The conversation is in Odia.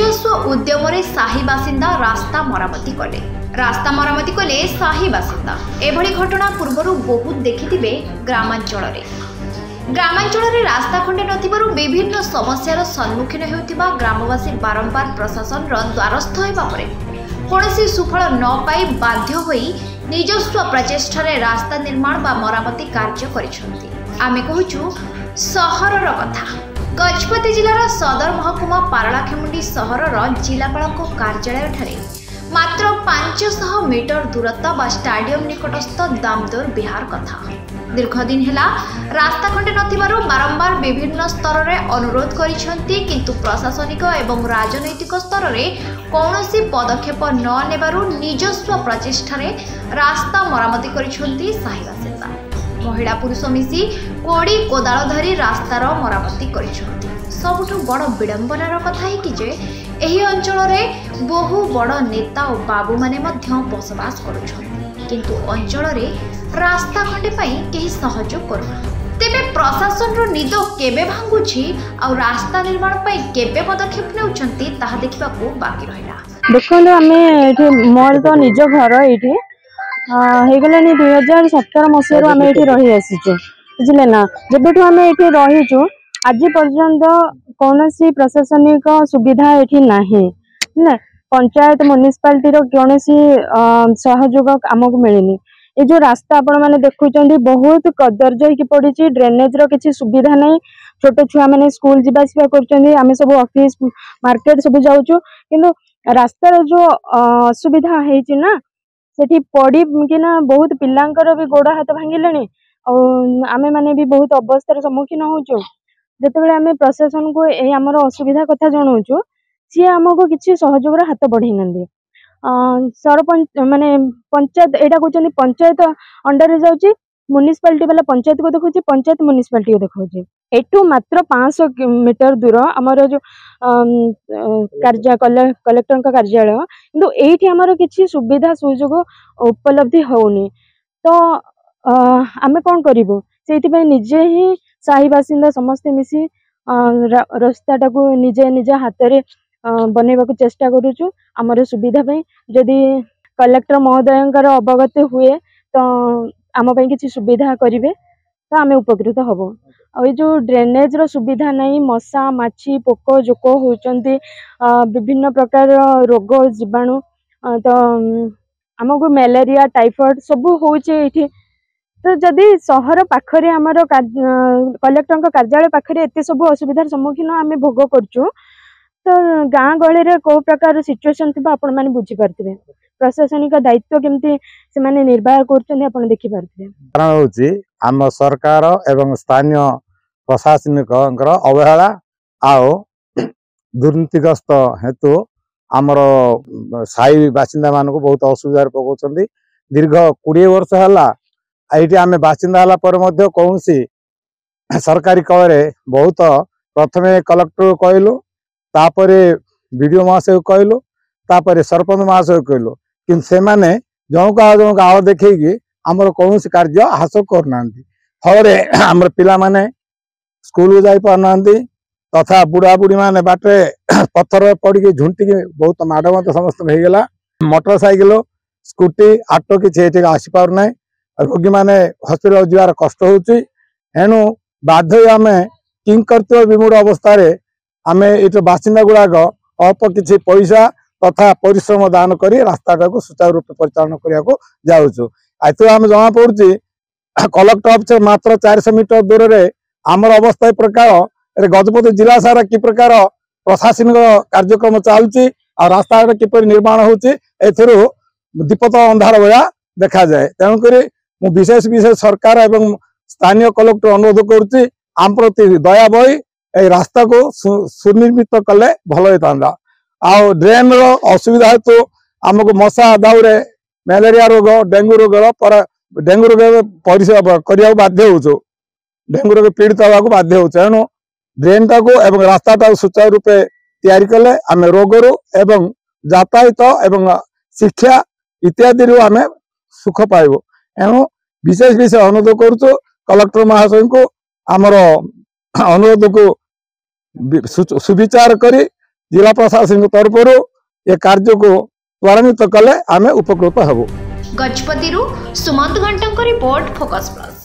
ନିଜସ୍ୱ ଉଦ୍ୟମରେ ସାହି ବାସିନ୍ଦା ରାସ୍ତା ମରାମତି କଲେ। ରାସ୍ତା ମରାମତି କଲେ ସାହି ବାସିନ୍ଦା। ଏଭଳି ଘଟଣା ପୂର୍ବରୁ ବହୁତ ଦେଖିଥିବେ ଗ୍ରାମାଞ୍ଚଳରେ। ଗ୍ରାମାଞ୍ଚଳରେ ରାସ୍ତା ଖଣ୍ଡେ ନଥିବାରୁ ବିଭିନ୍ନ ସମସ୍ୟାର ସମ୍ମୁଖୀନ ହେଉଥିବା ଗ୍ରାମବାସୀ ବାରମ୍ବାର ପ୍ରଶାସନର ଦ୍ୱାରସ୍ଥ ହେବା ପରେ କୌଣସି ସୁଫଳ ନ ପାଇ ବାଧ୍ୟ ହୋଇ ନିଜସ୍ୱ ପ୍ରଚେଷ୍ଟାରେ ରାସ୍ତା ନିର୍ମାଣ ବା ମରାମତି କାର୍ଯ୍ୟ କରିଛନ୍ତି। ଆମେ କହୁଛୁ ସହରର କଥା। ଗଜପତି ଜିଲ୍ଲାର ସଦର ମହକୁମା ପାରଳାଖେମୁଣ୍ଡି ସହରର ଜିଲ୍ଲାପାଳଙ୍କ କାର୍ଯ୍ୟାଳୟଠାରେ ମାତ୍ର 500 ମିଟର ଦୂରତ୍ୱ ବା ଷ୍ଟାଡିୟମ ନିକଟସ୍ଥ ଦାମୋଦର ବିହାର କଥା। ଦୀର୍ଘଦିନ ହେଲା ରାସ୍ତା ଖଣ୍ଡେ ନଥିବାରୁ ବାରମ୍ବାର ବିଭିନ୍ନ ସ୍ତରରେ ଅନୁରୋଧ କରିଛନ୍ତି, କିନ୍ତୁ ପ୍ରଶାସନିକ ଏବଂ ରାଜନୈତିକ ସ୍ତରରେ କୌଣସି ପଦକ୍ଷେପ ନ ନେବାରୁ ନିଜସ୍ୱ ପ୍ରଚେଷ୍ଟାରେ ରାସ୍ତା ମରାମତି କରିଛନ୍ତି ସାହି ବାସିନ୍ଦା। ମହିଳା ପୁରୁଷ ମିଶି କୋଡ଼ି କୋଦାଳ ଧରି ରାସ୍ତାର ମରାମତି କରିଛନ୍ତି। ସବୁଠୁ ବଡ଼ ବିଡ଼ମ୍ବନାର କଥା ଏହିକି ଯେ ଏହି ଅଞ୍ଚଳରେ ବହୁ ବଡ଼ ନେତା ଓ ବାବୁମାନେ ମଧ୍ୟ ବସବାସ କରୁଛନ୍ତି, କିନ୍ତୁ ଅଞ୍ଚଳରେ ରାସ୍ତା ଖଣ୍ଡେ ପାଇଁ କେହି ସହଯୋଗ କରୁନାହାନ୍ତି। ତେବେ ପ୍ରଶାସନର ନିଦ କେବେ ଭାଙ୍ଗୁଛି ଆଉ ରାସ୍ତା ନିର୍ମାଣ ପାଇଁ କେବେ ପଦକ୍ଷେପ ନେଉଛନ୍ତି ତାହା ଦେଖିବାକୁ ବାକି ରହିଲା। ଦେଖନ୍ତୁ, ଆମେ ଏଠି ମୋର ତ ନିଜ ଘର ଏଇଠି ହେଇଗଲାଣି 2017 ମସିହାରୁ ଆମେ ଏଠି ରହି ଆସିଛୁ, ବୁଝିଲେ ନା। ଯେବେଠୁ ଆମେ ଏଠି ରହିଛୁ ଆଜି ପର୍ଯ୍ୟନ୍ତ କୌଣସି ପ୍ରଶାସନିକ ସୁବିଧା ଏଠି ନାହିଁ ହେଲା। ପଞ୍ଚାୟତ ମ୍ୟୁନିସିପାଲିଟିର କୌଣସି ସହଯୋଗ ଆମକୁ ମିଳିନି। ଏ ଯୋଉ ରାସ୍ତା ଆପଣ ମାନେ ଦେଖୁଛନ୍ତି ବହୁତ କଦର୍ଯ୍ୟ ହେଇକି ପଡିଛି। ଡ୍ରେନେଜର କିଛି ସୁବିଧା ନାହିଁ। ଛୋଟ ଛୁଆ ମାନେ ସ୍କୁଲ ଯିବା ଆସିବା କରୁଛନ୍ତି, ଆମେ ସବୁ ଅଫିସ ମାର୍କେଟ ସବୁ ଯାଉଛୁ, କିନ୍ତୁ ରାସ୍ତାର ଯୋଉ ଅସୁବିଧା ହେଇଛି ନା, ସେଠି ପଡିକିନା ବହୁତ ପିଲାଙ୍କର ବି ଗୋଡ ହାତ ଭାଙ୍ଗିଲେଣି ଆଉ ଆମେ ମାନେ ବି ବହୁତ ଅବସ୍ଥାର ସମ୍ମୁଖୀନ ହଉଛୁ। ଯେତେବେଳେ ଆମେ ପ୍ରଶାସନକୁ ଏଇ ଆମର ଅସୁବିଧା କଥା ଜଣାଉଛୁ, ସିଏ ଆମକୁ କିଛି ସହଯୋଗର ହାତ ବଢେଇ ନାହାନ୍ତି। ସରପଞ୍ଚ ମାନେ ପଞ୍ଚାୟତ ଏଇଟା କହୁଛନ୍ତି ପଞ୍ଚାୟତ ଅଣ୍ଡରରେ ଯାଉଛି, ମ୍ୟୁନିସିପାଲିଟି ବାଲା ପଞ୍ଚାୟତକୁ ଦେଖାଉଛି, ପଞ୍ଚାୟତ ମ୍ୟୁନିସିପାଲିଟିକୁ ଦେଖାଉଛି। ଏଠୁ ମାତ୍ର 500 ମିଟର ଦୂର ଆମର ଯୋଉ କଲେକ୍ଟରଙ୍କ କାର୍ଯ୍ୟାଳୟ, କିନ୍ତୁ ଏଇଠି ଆମର କିଛି ସୁବିଧା ସୁଯୋଗ ଉପଲବ୍ଧି ହଉନି। ତ ଆମେ କଣ କରିବୁ? ସେଇଥିପାଇଁ ନିଜେ ହିଁ ସାହି ବାସିନ୍ଦା ସମସ୍ତେ ମିଶି ରାସ୍ତାଟାକୁ ନିଜେ ହାତରେ ବନେଇବାକୁ ଚେଷ୍ଟା କରୁଛୁ ଆମର ସୁବିଧା ପାଇଁ। ଯଦି କଲେକ୍ଟର ମହୋଦୟଙ୍କର ଅବଗତ ହୁଏ ତ ଆମ ପାଇଁ କିଛି ସୁବିଧା କରିବେ ତ ଆମେ ଉପକୃତ ହବୁ। ଆଉ ଏଇ ଯୋଉ ଡ୍ରେନେଜର ସୁବିଧା ନାହିଁ, ମଶା ମାଛି ପୋକ ଜୋକ ହଉଛନ୍ତି, ବିଭିନ୍ନ ପ୍ରକାର ରୋଗ ଜୀବାଣୁ, ତ ଆମକୁ ମ୍ୟାଲେରିଆ ଟାଇଫଏଡ ସବୁ ହଉଛି ଏଇଠି। ତ ଯଦି ସହର ପାଖରେ ଆମର କଲେକ୍ଟରଙ୍କ କାର୍ଯ୍ୟାଳୟ ପାଖରେ ଏତେ ସବୁ ଅସୁବିଧାର ସମ୍ମୁଖୀନ ଆମେ ଭୋଗ କରୁଛୁ, ତ ଗାଁ ଗହଳିରେ କୋଉ ପ୍ରକାର ସିଚୁଏସନ ଥିବ ଆପଣ ମାନେ ବୁଝିପାରୁଥିବେ। ପ୍ରଶାସନିକ ଦାୟିତ୍ୱ କେମିତି ସେମାନେ ନିର୍ବାହ କରୁଛନ୍ତି ଆପଣ ଦେଖିପାରୁଥିବେ। କାରଣ ହେଉଛି ଆମ ସରକାର ଏବଂ ସ୍ଥାନୀୟ ପ୍ରଶାସନିକଙ୍କର ଅବହେଳା ଆଉ ଦୁର୍ନୀତିଗ୍ରସ୍ତ ହେତୁ ଆମର ସାହି ବାସିନ୍ଦା ମାନଙ୍କୁ ବହୁତ ଅସୁବିଧାରେ ପକାଉଛନ୍ତି। ଦୀର୍ଘ 20 ବର୍ଷ ହେଲା ଏଇଠି ଆମେ ବାସିନ୍ଦା ହେଲା ପରେ ମଧ୍ୟ କୌଣସି ସରକାରୀ କଳରେ ବହୁତ ପ୍ରଥମେ କଲେକ୍ଟର କହିଲୁ, ତାପରେ ବିଡିଓ ମହାଶୟ କହିଲୁ, ତାପରେ ସରପଞ୍ଚ ମହାଶୟ କହିଲୁ, କିନ୍ତୁ ସେମାନେ ଜଣକୁ ଆଳ ଦେଖେଇକି ଆମର କୌଣସି କାର୍ଯ୍ୟ ହାସଲ କରୁନାହାନ୍ତି। ଫଳରେ ଆମର ପିଲାମାନେ ସ୍କୁଲକୁ ଯାଇ ପାରୁନାହାନ୍ତି, ତଥା ବୁଢା ବୁଢୀ ମାନେ ବାଟରେ ପଥର ପଡ଼ିକି ଝୁଣ୍ଟିକି ବହୁତ ମାଡ଼ ମଧ୍ୟ ସମସ୍ତଙ୍କୁ ହେଇଗଲା। ମୋଟର ସାଇକେଲ ସ୍କୁଟି ଅଟୋ କିଛି ଏଠିକି ଆସିପାରୁନାହିଁ। ରୋଗୀମାନେ ହସ୍ପିଟାଲ ଯିବାର କଷ୍ଟ ହେଉଛି। ଏଣୁ ବାଧ୍ୟ ଆମେ କିଂକର୍ତ୍ତବ୍ୟ ବିମୂଢ଼ ଅବସ୍ଥାରେ ଆମେ ଏଇଠି ବାସିନ୍ଦା ଗୁଡ଼ାକ ଅଳ୍ପ କିଛି ପଇସା ତଥା ପରିଶ୍ରମ ଦାନ କରି ରାସ୍ତାଟାକୁ ସୁଚାରୁ ରୂପେ ପରିଚାଳନା କରିବାକୁ ଯାଉଛୁ। ଏଥିରୁ ଆମେ ଜଣାପଡ଼ୁଛି କଲେକ୍ଟର ଅଫିସ ମାତ୍ର 400 ମିଟର ଦୂରରେ ଆମର ଅବସ୍ଥା ଏ ପ୍ରକାର। ଗଜପତି ଜିଲ୍ଲା ସାରା କି ପ୍ରକାର ପ୍ରଶାସନିକ କାର୍ଯ୍ୟକ୍ରମ ଚାଲୁଛି ଆଉ ରାସ୍ତାଘାଟ କିପରି ନିର୍ମାଣ ହେଉଛି ଏଥିରୁ ଦୀପତ ଅନ୍ଧାର ଭଳିଆ ଦେଖାଯାଏ। ତେଣୁକରି ମୁଁ ବିଶେଷ ସରକାର ଏବଂ ସ୍ଥାନୀୟ କଲେକ୍ଟର ଅନୁରୋଧ କରୁଛି ଆମ ପ୍ରତି ଦୟା ବହି এই রাস্তাକୁ ସୁନିର୍ମିତ କଲେ ଭଲ ହେଇଥାନ୍ତା। ଆଉ ଡ୍ରେନର ଅସୁବିଧା ହେତୁ ଆମକୁ ମଶା ଦାଉରେ ମ୍ୟାଲେରିଆ ରୋଗ ଡେଙ୍ଗୁ ରୋଗ ପରିସେବା କରିବାକୁ ବାଧ୍ୟ ହେଉଛୁ, ଡେଙ୍ଗୁ ରୋଗ ପୀଡ଼ିତ ହେବାକୁ ବାଧ୍ୟ ହେଉଛୁ। ଏଣୁ ଡ୍ରେନଟାକୁ ଏବଂ ରାସ୍ତାଟାକୁ ସୁଚାରୁ ରୂପେ ତିଆରି କଲେ ଆମେ ରୋଗରୁ ଏବଂ ଯାତାୟାତ ଏବଂ ଶିକ୍ଷା ଇତ୍ୟାଦିରୁ ଆମେ ସୁଖ ପାଇବୁ। ଏଣୁ ବିଶେଷ ଅନୁରୋଧ କରୁଛୁ କଲେକ୍ଟର ମହାଶୟଙ୍କୁ ଆମର ଅନୁରୋଧକୁ ସୁବିଚାର କରି जिला प्रशासन तरफ ए कार्य को त्वरान्वित कले आमे उपकृत हेबु। गजपति सुमंत घंटा रिपोर्ट फोकस प्लस।